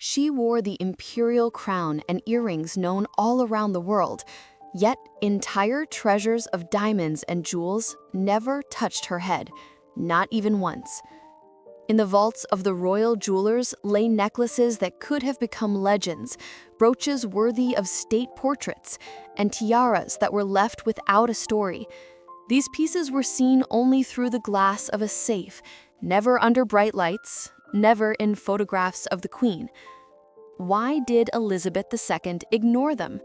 She wore the imperial crown and earrings known all around the world, yet entire treasures of diamonds and jewels never touched her head, not even once. In the vaults of the royal jewelers lay necklaces that could have become legends, brooches worthy of state portraits, and tiaras that were left without a story. These pieces were seen only through the glass of a safe, never under bright lights, never in photographs of the Queen. Why did Elizabeth II ignore them?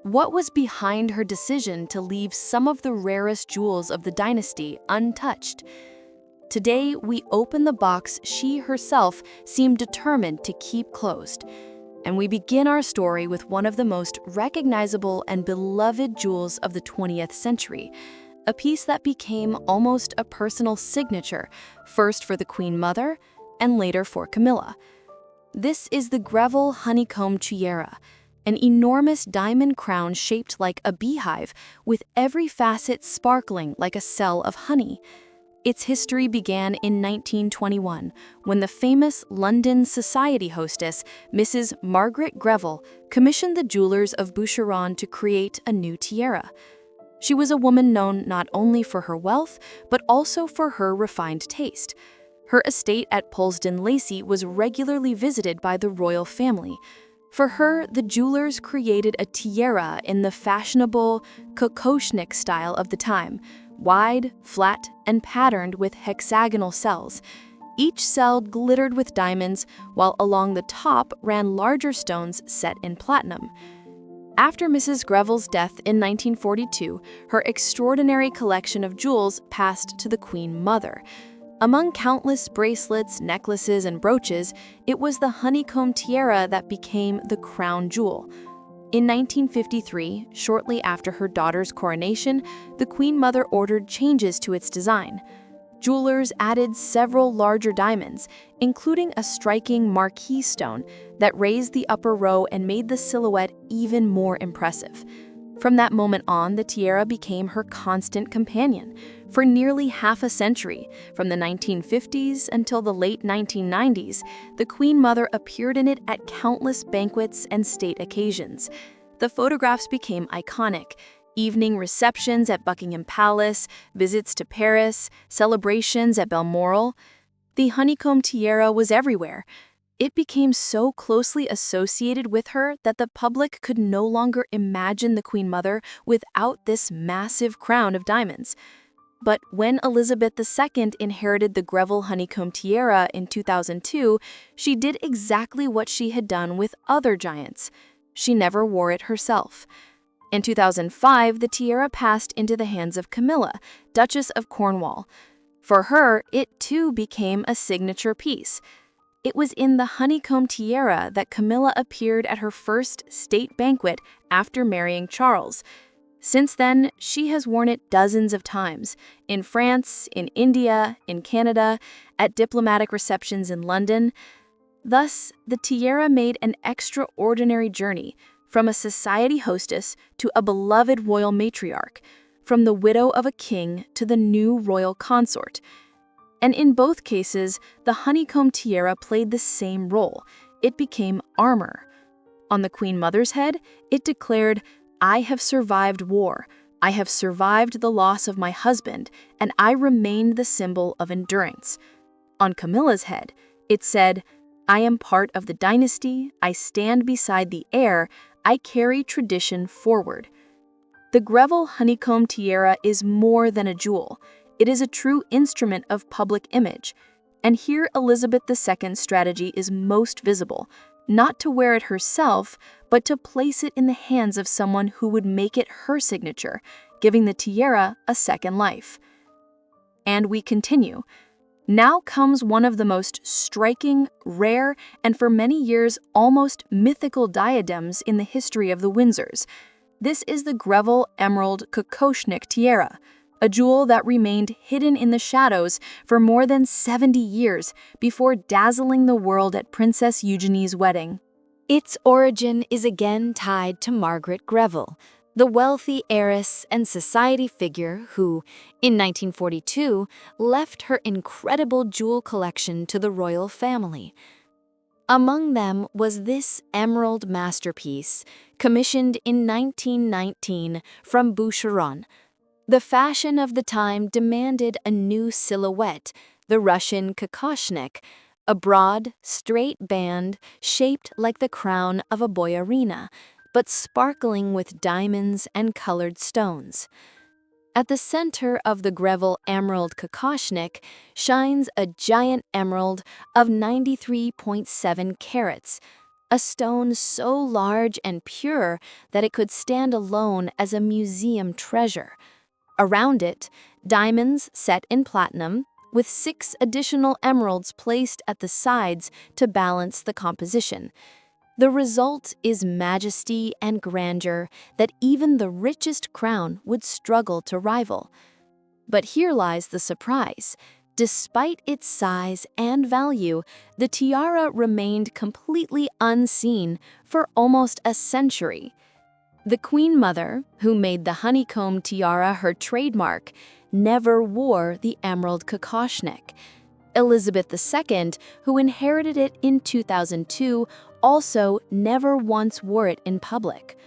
What was behind her decision to leave some of the rarest jewels of the dynasty untouched? Today, we open the box she herself seemed determined to keep closed, and we begin our story with one of the most recognizable and beloved jewels of the 20th century, a piece that became almost a personal signature, first for the Queen Mother and later for Camilla. This is the Grarevel honeycomb tiara, an enormous diamond crown shaped like a beehive, with every facet sparkling like a cell of honey. Its history began in 1921, when the famous London society hostess, Mrs. Margaret Grarevel, commissioned the jewelers of Boucheron to create a new tiara. She was a woman known not only for her wealth, but also for her refined taste. Her estate at Polesden Lacey was regularly visited by the royal family. For her, the jewelers created a tiara in the fashionable kokoshnik style of the time, wide, flat, and patterned with hexagonal cells. Each cell glittered with diamonds, while along the top ran larger stones set in platinum. After Mrs. Grarevel's death in 1942, her extraordinary collection of jewels passed to the Queen Mother. Among countless bracelets, necklaces, and brooches, it was the honeycomb tiara that became the crown jewel. In 1953, shortly after her daughter's coronation, the Queen Mother ordered changes to its design. Jewelers added several larger diamonds, including a striking marquise stone that raised the upper row and made the silhouette even more impressive. From that moment on, the tiara became her constant companion. For nearly half a century, from the 1950s until the late 1990s, the Queen Mother appeared in it at countless banquets and state occasions. The photographs became iconic: evening receptions at Buckingham Palace, visits to Paris, celebrations at Balmoral. The honeycomb tiara was everywhere. It became so closely associated with her that the public could no longer imagine the Queen Mother without this massive crown of diamonds. But when Elizabeth II inherited the Grarevel honeycomb tiara in 2002, she did exactly what she had done with other giants. She never wore it herself. In 2005, the tiara passed into the hands of Camilla, Duchess of Cornwall. For her, it too became a signature piece. It was in the honeycomb tiara that Camilla appeared at her first state banquet after marrying Charles. Since then, she has worn it dozens of times, in France, in India, in Canada, at diplomatic receptions in London. Thus, the tiara made an extraordinary journey, from a society hostess to a beloved royal matriarch, from the widow of a king to the new royal consort. And in both cases, the honeycomb tiara played the same role. It became armor. On the Queen Mother's head, it declared, "I have survived war. I have survived the loss of my husband, and I remained the symbol of endurance." On Camilla's head, it said, "I am part of the dynasty. I stand beside the heir. I carry tradition forward." The Grarevel honeycomb tiara is more than a jewel. It is a true instrument of public image. And here Elizabeth II's strategy is most visible, not to wear it herself, but to place it in the hands of someone who would make it her signature, giving the tiara a second life. And we continue. Now comes one of the most striking, rare, and for many years almost mythical diadems in the history of the Windsors. This is the Grarevel Emerald Kokoshnik tiara, a jewel that remained hidden in the shadows for more than 70 years before dazzling the world at Princess Eugenie's wedding. Its origin is again tied to Margaret Grarevel, the wealthy heiress and society figure who, in 1942, left her incredible jewel collection to the royal family. Among them was this emerald masterpiece, commissioned in 1919 from Boucheron. The fashion of the time demanded a new silhouette, the Russian kokoshnik, a broad, straight band shaped like the crown of a boyarina, but sparkling with diamonds and colored stones. At the center of the Grarevel emerald kokoshnik shines a giant emerald of 93.7 carats, a stone so large and pure that it could stand alone as a museum treasure. Around it, diamonds set in platinum, with 6 additional emeralds placed at the sides to balance the composition. The result is majesty and grandeur that even the richest crown would struggle to rival. But here lies the surprise. Despite its size and value, the tiara remained completely unseen for almost a century. The Queen Mother, who made the honeycomb tiara her trademark, never wore the emerald kokoshnik. Elizabeth II, who inherited it in 2002, also never once wore it in public.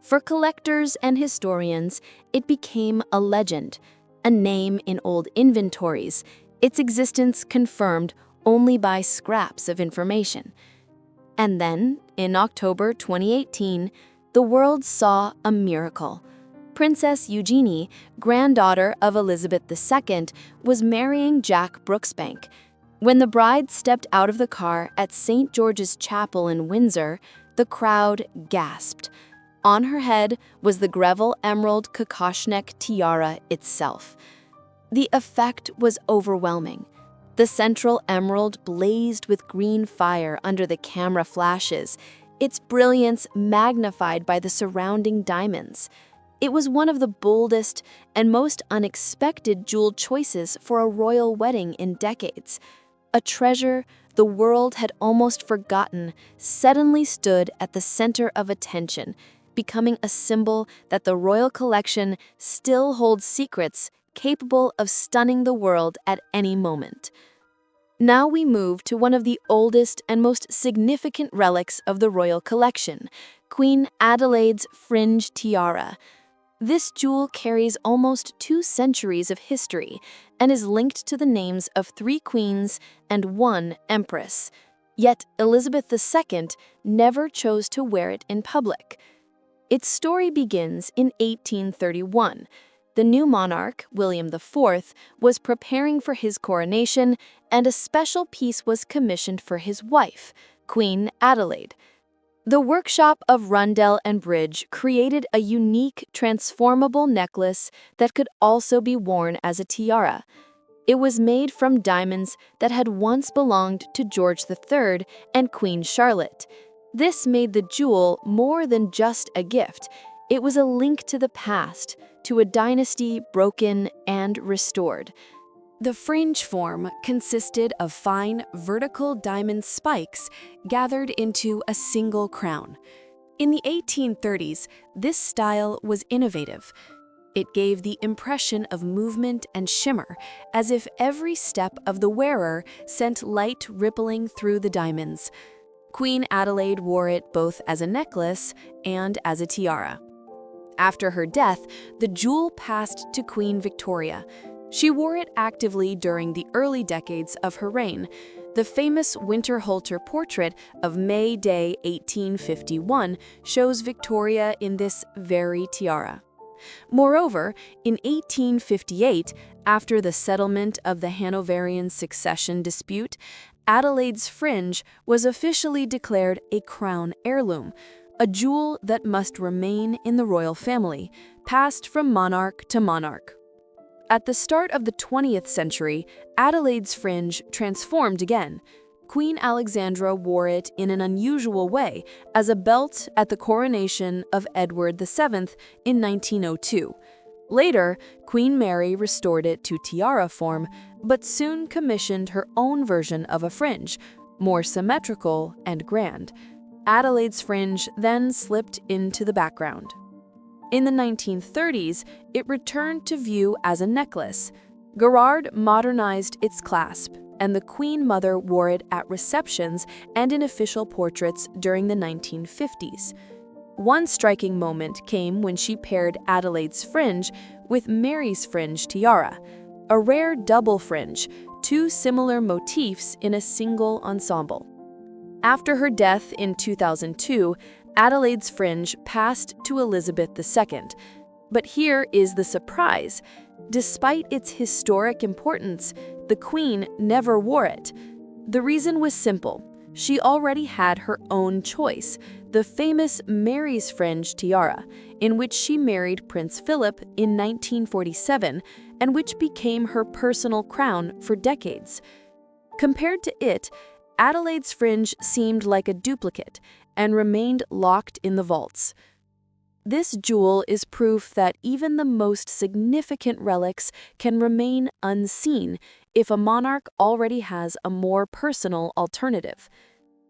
For collectors and historians, it became a legend, a name in old inventories, its existence confirmed only by scraps of information. And then, in October 2018, the world saw a miracle. Princess Eugenie, granddaughter of Elizabeth II, was marrying Jack Brooksbank. When the bride stepped out of the car at St. George's Chapel in Windsor, the crowd gasped. On her head was the Grarevel emerald kokoshnik tiara itself. The effect was overwhelming. The central emerald blazed with green fire under the camera flashes, its brilliance magnified by the surrounding diamonds. It was one of the boldest and most unexpected jewel choices for a royal wedding in decades. A treasure the world had almost forgotten suddenly stood at the center of attention, becoming a symbol that the royal collection still holds secrets capable of stunning the world at any moment. Now we move to one of the oldest and most significant relics of the royal collection, Queen Adelaide's fringe tiara. This jewel carries almost 2 centuries of history and is linked to the names of 3 queens and 1 empress. Yet Elizabeth II never chose to wear it in public. Its story begins in 1831. The new monarch, William IV, was preparing for his coronation, and a special piece was commissioned for his wife, Queen Adelaide. The workshop of Rundell and Bridge created a unique, transformable necklace that could also be worn as a tiara. It was made from diamonds that had once belonged to George III and Queen Charlotte. This made the jewel more than just a gift. It was a link to the past, to a dynasty broken and restored. The fringe form consisted of fine, vertical diamond spikes gathered into a single crown. In the 1830s, this style was innovative. It gave the impression of movement and shimmer, as if every step of the wearer sent light rippling through the diamonds. Queen Adelaide wore it both as a necklace and as a tiara. After her death, the jewel passed to Queen Victoria. She wore it actively during the early decades of her reign. The famous Winterhalter portrait of May Day 1851 shows Victoria in this very tiara. Moreover, in 1858, after the settlement of the Hanoverian succession dispute, Adelaide's fringe was officially declared a crown heirloom, a jewel that must remain in the royal family, passed from monarch to monarch. At the start of the 20th century, Adelaide's fringe transformed again. Queen Alexandra wore it in an unusual way as a belt at the coronation of Edward VII in 1902. Later, Queen Mary restored it to tiara form, but soon commissioned her own version of a fringe, more symmetrical and grand. Adelaide's fringe then slipped into the background. In the 1930s, it returned to view as a necklace. Garrard modernized its clasp, and the Queen Mother wore it at receptions and in official portraits during the 1950s. One striking moment came when she paired Adelaide's fringe with Mary's fringe tiara, a rare double fringe, two similar motifs in a single ensemble. After her death in 2002, Adelaide's fringe passed to Elizabeth II. But here is the surprise. Despite its historic importance, the Queen never wore it. The reason was simple. She already had her own choice, the famous Mary's fringe tiara, in which she married Prince Philip in 1947 and which became her personal crown for decades. Compared to it, Adelaide's fringe seemed like a duplicate and remained locked in the vaults. This jewel is proof that even the most significant relics can remain unseen if a monarch already has a more personal alternative.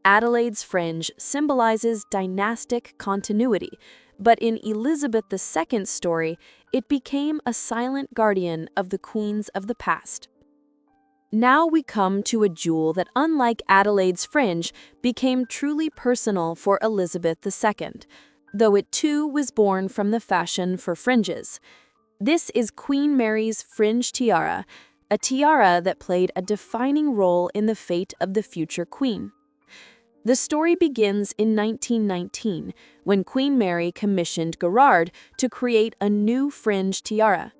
Adelaide's fringe symbolizes dynastic continuity, but in Elizabeth II's story, it became a silent guardian of the queens of the past. Now we come to a jewel that, unlike Adelaide's fringe, became truly personal for Elizabeth II, though it too was born from the fashion for fringes. This is Queen Mary's fringe tiara, a tiara that played a defining role in the fate of the future queen. The story begins in 1919, when Queen Mary commissioned Gerard to create a new fringe tiara.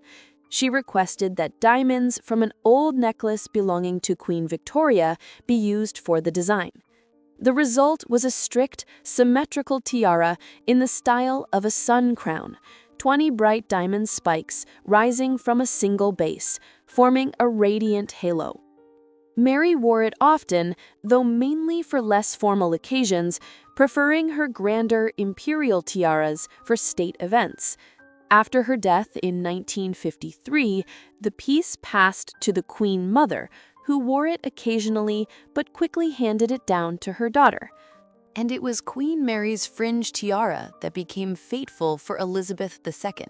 She requested that diamonds from an old necklace belonging to Queen Victoria be used for the design. The result was a strict, symmetrical tiara in the style of a sun crown, 20 bright diamond spikes rising from a single base, forming a radiant halo. Mary wore it often, though mainly for less formal occasions, preferring her grander imperial tiaras for state events. After her death in 1953, the piece passed to the Queen Mother, who wore it occasionally but quickly handed it down to her daughter. And it was Queen Mary's fringe tiara that became fateful for Elizabeth II.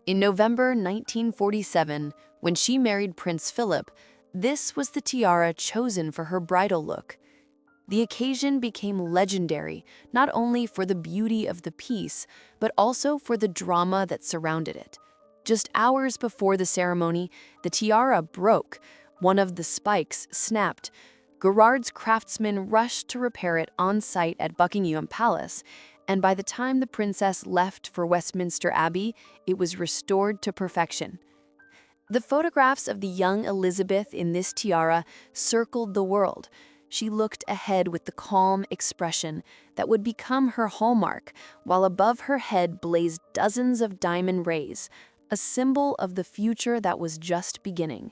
In November 1947, when she married Prince Philip, this was the tiara chosen for her bridal look. The occasion became legendary, not only for the beauty of the piece, but also for the drama that surrounded it. Just hours before the ceremony, the tiara broke. One of the spikes snapped. Gerard's craftsmen rushed to repair it on site at Buckingham Palace, and by the time the princess left for Westminster Abbey, it was restored to perfection. The photographs of the young Elizabeth in this tiara circled the world. She looked ahead with the calm expression that would become her hallmark, while above her head blazed dozens of diamond rays, a symbol of the future that was just beginning.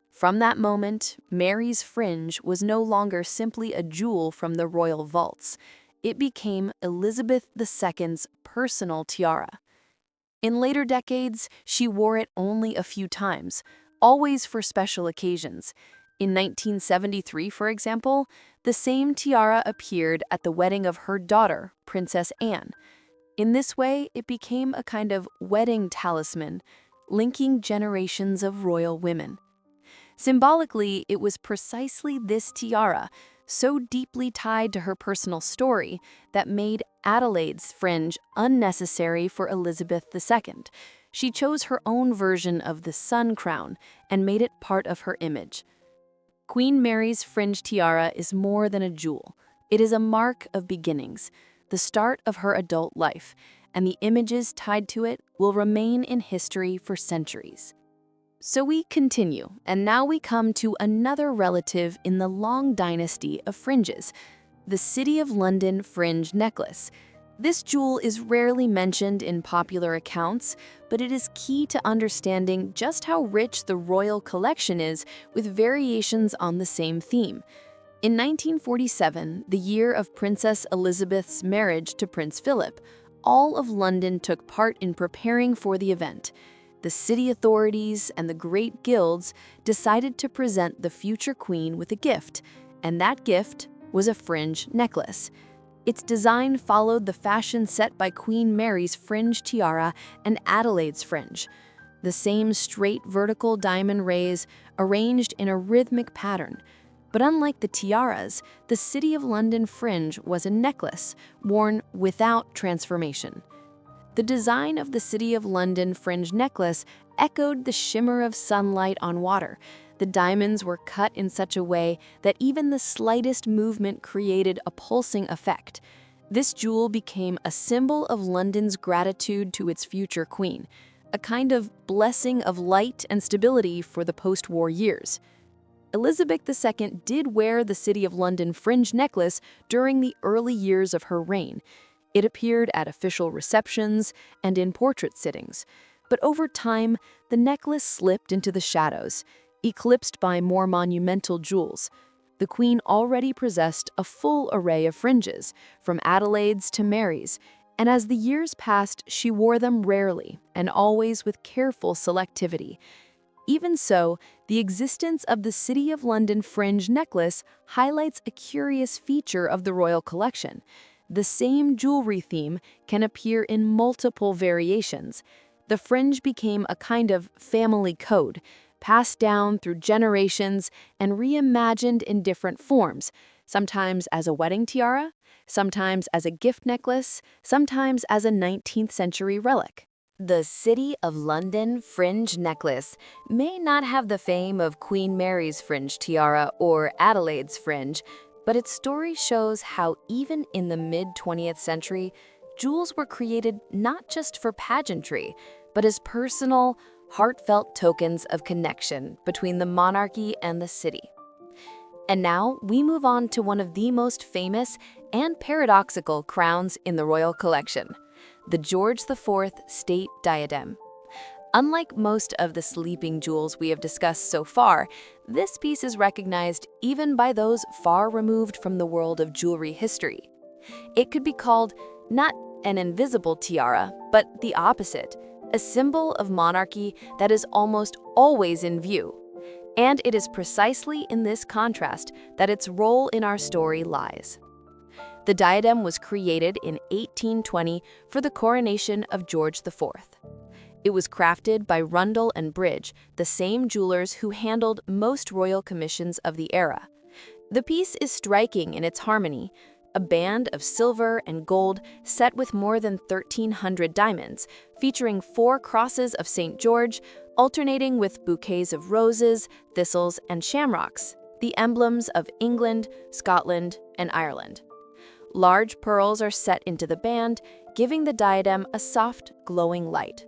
From that moment, Mary's fringe was no longer simply a jewel from the royal vaults. It became Elizabeth II's personal tiara. In later decades, she wore it only a few times, always for special occasions. In 1973, for example, the same tiara appeared at the wedding of her daughter, Princess Anne. In this way, it became a kind of wedding talisman, linking generations of royal women. Symbolically, it was precisely this tiara, so deeply tied to her personal story, that made Adelaide's fringe unnecessary for Elizabeth II. She chose her own version of the sun crown and made it part of her image. Queen Mary's fringe tiara is more than a jewel. It is a mark of beginnings, the start of her adult life, and the images tied to it will remain in history for centuries. So we continue, and now we come to another relative in the long dynasty of fringes, the City of London fringe necklace. This jewel is rarely mentioned in popular accounts, but it is key to understanding just how rich the royal collection is, with variations on the same theme. In 1947, the year of Princess Elizabeth's marriage to Prince Philip, all of London took part in preparing for the event. The city authorities and the great guilds decided to present the future queen with a gift, and that gift was a fringe necklace. Its design followed the fashion set by Queen Mary's fringe tiara and Adelaide's fringe. The same straight vertical diamond rays arranged in a rhythmic pattern. But unlike the tiaras, the City of London fringe was a necklace worn without transformation. The design of the City of London fringe necklace echoed the shimmer of sunlight on water. The diamonds were cut in such a way that even the slightest movement created a pulsing effect. This jewel became a symbol of London's gratitude to its future queen, a kind of blessing of light and stability for the post-war years. Elizabeth II did wear the City of London fringe necklace during the early years of her reign. It appeared at official receptions and in portrait sittings. But over time, the necklace slipped into the shadows, eclipsed by more monumental jewels. The Queen already possessed a full array of fringes, from Adelaide's to Mary's, and as the years passed, she wore them rarely and always with careful selectivity. Even so, the existence of the City of London fringe necklace highlights a curious feature of the royal collection. The same jewelry theme can appear in multiple variations. The fringe became a kind of family code, passed down through generations and reimagined in different forms, sometimes as a wedding tiara, sometimes as a gift necklace, sometimes as a 19th century relic. The City of London fringe necklace may not have the fame of Queen Mary's fringe tiara or Adelaide's fringe, but its story shows how even in the mid-20th century, jewels were created not just for pageantry, but as personal, heartfelt tokens of connection between the monarchy and the city. And now we move on to one of the most famous and paradoxical crowns in the royal collection, the George IV State Diadem. Unlike most of the sleeping jewels we have discussed so far, this piece is recognized even by those far removed from the world of jewelry history. It could be called not an invisible tiara, but the opposite, a symbol of monarchy that is almost always in view. And it is precisely in this contrast that its role in our story lies. The diadem was created in 1820 for the coronation of George IV. It was crafted by Rundle and Bridge, the same jewelers who handled most royal commissions of the era. The piece is striking in its harmony, a band of silver and gold set with more than 1,300 diamonds, featuring 4 crosses of St. George, alternating with bouquets of roses, thistles, and shamrocks, the emblems of England, Scotland, and Ireland. Large pearls are set into the band, giving the diadem a soft, glowing light.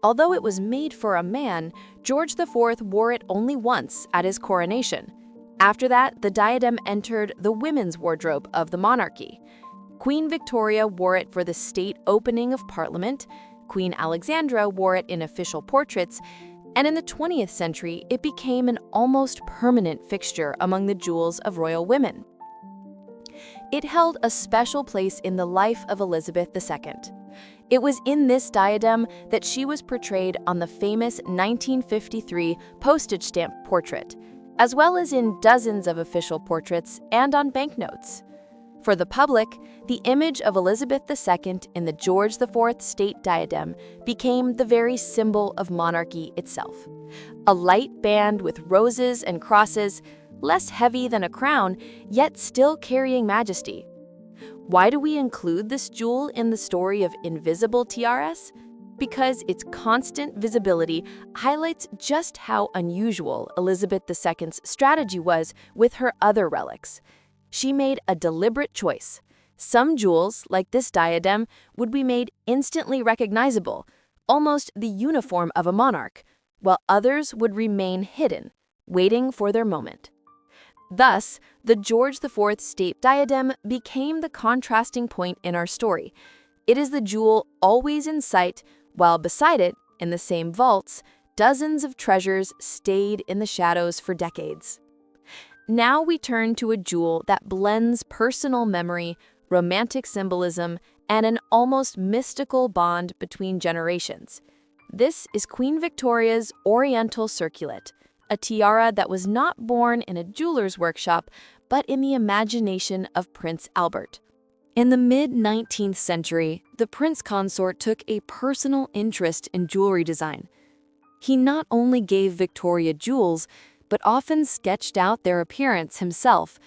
Although it was made for a man, George IV wore it only once at his coronation. After that, the diadem entered the women's wardrobe of the monarchy. Queen Victoria wore it for the state opening of Parliament, Queen Alexandra wore it in official portraits, and in the 20th century, it became an almost permanent fixture among the jewels of royal women. It held a special place in the life of Elizabeth II. It was in this diadem that she was portrayed on the famous 1953 postage stamp portrait, as well as in dozens of official portraits and on banknotes. For the public, the image of Elizabeth II in the George IV state diadem became the very symbol of monarchy itself. A light band with roses and crosses, less heavy than a crown, yet still carrying majesty. Why do we include this jewel in the story of invisible tiaras? Because its constant visibility highlights just how unusual Elizabeth II's strategy was with her other relics. She made a deliberate choice. Some jewels, like this diadem, would be made instantly recognizable, almost the uniform of a monarch, while others would remain hidden, waiting for their moment. Thus, the George IV state diadem became the contrasting point in our story. It is the jewel always in sight, while beside it, in the same vaults, dozens of treasures stayed in the shadows for decades. Now we turn to a jewel that blends personal memory, romantic symbolism, and an almost mystical bond between generations. This is Queen Victoria's Oriental circlet, a tiara that was not born in a jeweler's workshop, but in the imagination of Prince Albert. In the mid-19th century, the prince consort took a personal interest in jewelry design. He not only gave Victoria jewels, but often sketched out their appearance himself.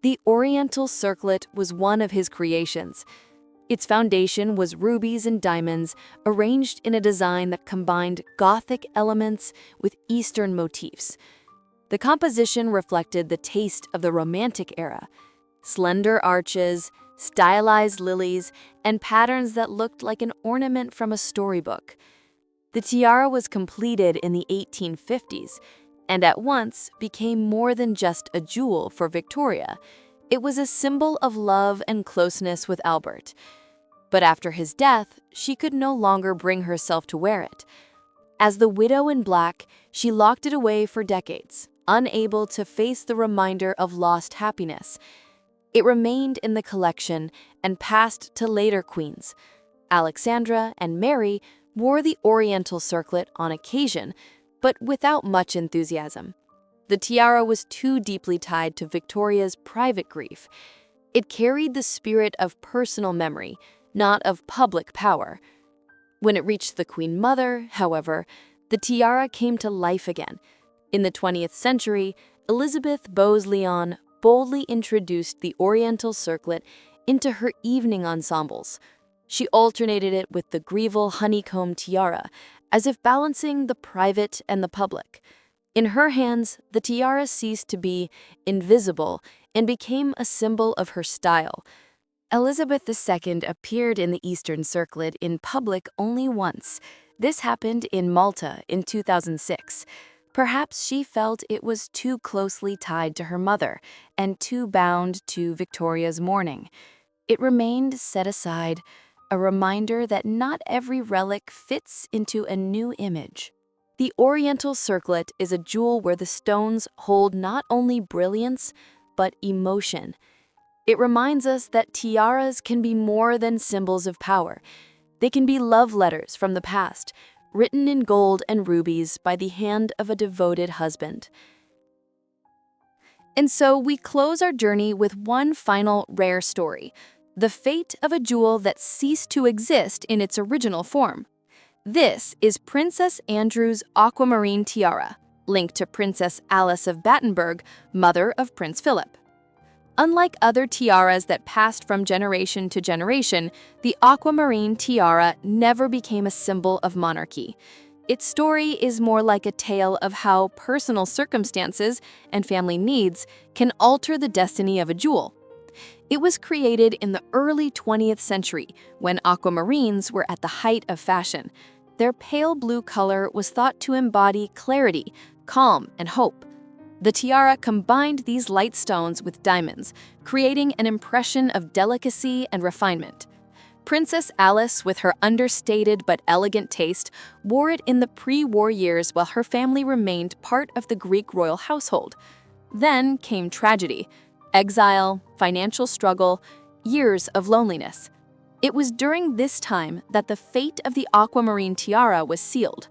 The Oriental circlet was one of his creations. Its foundation was rubies and diamonds, arranged in a design that combined Gothic elements with Eastern motifs. The composition reflected the taste of the Romantic era: slender arches, stylized lilies, and patterns that looked like an ornament from a storybook. The tiara was completed in the 1850s, and at once became more than just a jewel for Victoria. It was a symbol of love and closeness with Albert. But after his death, she could no longer bring herself to wear it. As the widow in black, she locked it away for decades, unable to face the reminder of lost happiness. It remained in the collection and passed to later queens. Alexandra and Mary wore the Oriental circlet on occasion, but without much enthusiasm. The tiara was too deeply tied to Victoria's private grief. It carried the spirit of personal memory, not of public power. When it reached the Queen Mother, however, the tiara came to life again. In the 20th century, Elizabeth Bowes-Lyon boldly introduced the Oriental circlet into her evening ensembles. She alternated it with the Grarevel honeycomb tiara, as if balancing the private and the public. In her hands, the tiara ceased to be invisible and became a symbol of her style. Elizabeth II appeared in the Eastern circlet in public only once. This happened in Malta in 2006. Perhaps she felt it was too closely tied to her mother and too bound to Victoria's mourning. It remained set aside, a reminder that not every relic fits into a new image. The Oriental circlet is a jewel where the stones hold not only brilliance, but emotion. It reminds us that tiaras can be more than symbols of power. They can be love letters from the past, written in gold and rubies by the hand of a devoted husband. And so we close our journey with one final rare story: the fate of a jewel that ceased to exist in its original form. This is Princess Andrew's aquamarine tiara, linked to Princess Alice of Battenberg, mother of Prince Philip. Unlike other tiaras that passed from generation to generation, the aquamarine tiara never became a symbol of monarchy. Its story is more like a tale of how personal circumstances and family needs can alter the destiny of a jewel. It was created in the early 20th century, when aquamarines were at the height of fashion. Their pale blue color was thought to embody clarity, calm, and hope. The tiara combined these light stones with diamonds, creating an impression of delicacy and refinement. Princess Alice, with her understated but elegant taste, wore it in the pre-war years while her family remained part of the Greek royal household. Then came tragedy: exile, financial struggle, years of loneliness. It was during this time that the fate of the aquamarine tiara was sealed.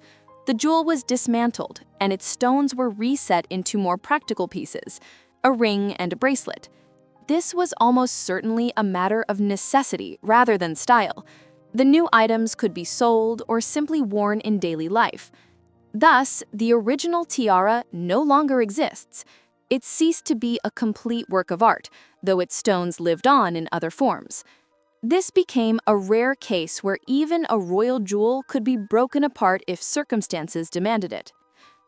The jewel was dismantled, and its stones were reset into more practical pieces, a ring and a bracelet. This was almost certainly a matter of necessity rather than style. The new items could be sold or simply worn in daily life. Thus, the original tiara no longer exists. It ceased to be a complete work of art, though its stones lived on in other forms. This became a rare case where even a royal jewel could be broken apart if circumstances demanded it.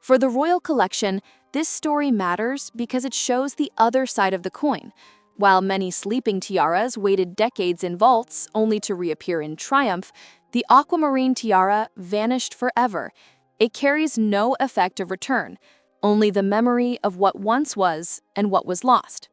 For the royal collection, this story matters because it shows the other side of the coin. While many sleeping tiaras waited decades in vaults only to reappear in triumph, the aquamarine tiara vanished forever. It carries no effect of return, only the memory of what once was and what was lost.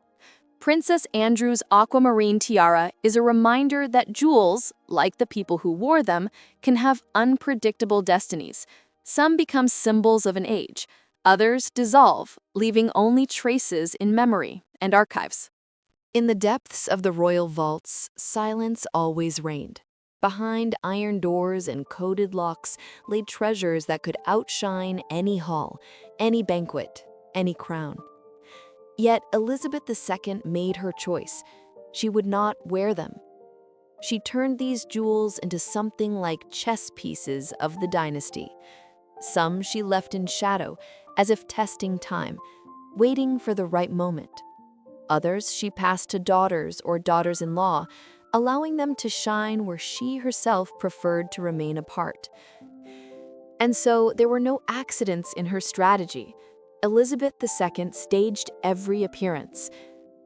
Princess Andrew's aquamarine tiara is a reminder that jewels, like the people who wore them, can have unpredictable destinies. Some become symbols of an age, others dissolve, leaving only traces in memory and archives. In the depths of the royal vaults, silence always reigned. Behind iron doors and coded locks lay treasures that could outshine any hall, any banquet, any crown. Yet Elizabeth II made her choice. She would not wear them. She turned these jewels into something like chess pieces of the dynasty. Some she left in shadow, as if testing time, waiting for the right moment. Others she passed to daughters or daughters-in-law, allowing them to shine where she herself preferred to remain apart. And so there were no accidents in her strategy. Elizabeth II staged every appearance.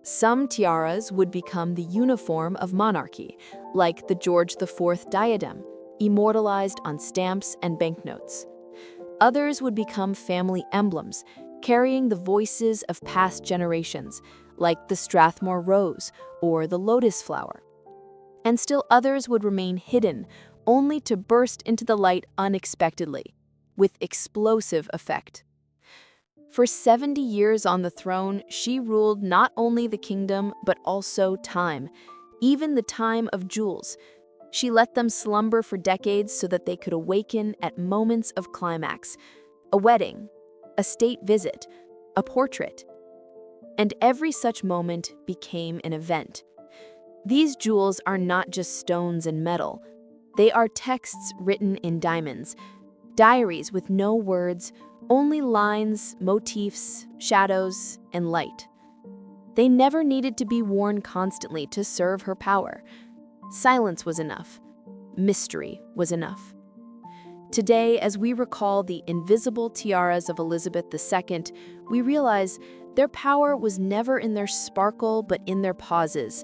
Some tiaras would become the uniform of monarchy, like the George IV diadem, immortalized on stamps and banknotes. Others would become family emblems, carrying the voices of past generations, like the Strathmore rose or the lotus flower. And still others would remain hidden, only to burst into the light unexpectedly, with explosive effect. For 70 years on the throne, she ruled not only the kingdom, but also time, even the time of jewels. She let them slumber for decades so that they could awaken at moments of climax: a wedding, a state visit, a portrait. And every such moment became an event. These jewels are not just stones and metal. They are texts written in diamonds, diaries with no words, only lines, motifs, shadows, and light. They never needed to be worn constantly to serve her power. Silence was enough. Mystery was enough. Today, as we recall the invisible tiaras of Elizabeth II, we realize their power was never in their sparkle, but in their pauses.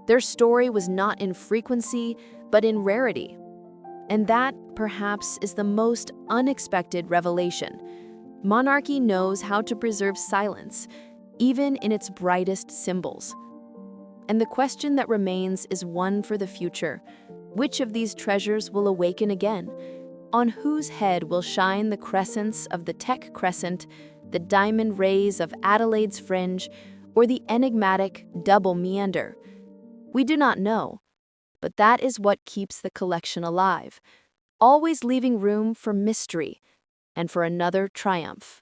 Their story was not in frequency, but in rarity. And that, perhaps, is the most unexpected revelation. Monarchy knows how to preserve silence, even in its brightest symbols. And the question that remains is one for the future. Which of these treasures will awaken again? On whose head will shine the crescents of the Tech Crescent, the diamond rays of Adelaide's fringe, or the enigmatic double meander? We do not know, but that is what keeps the collection alive, always leaving room for mystery and for another triumph.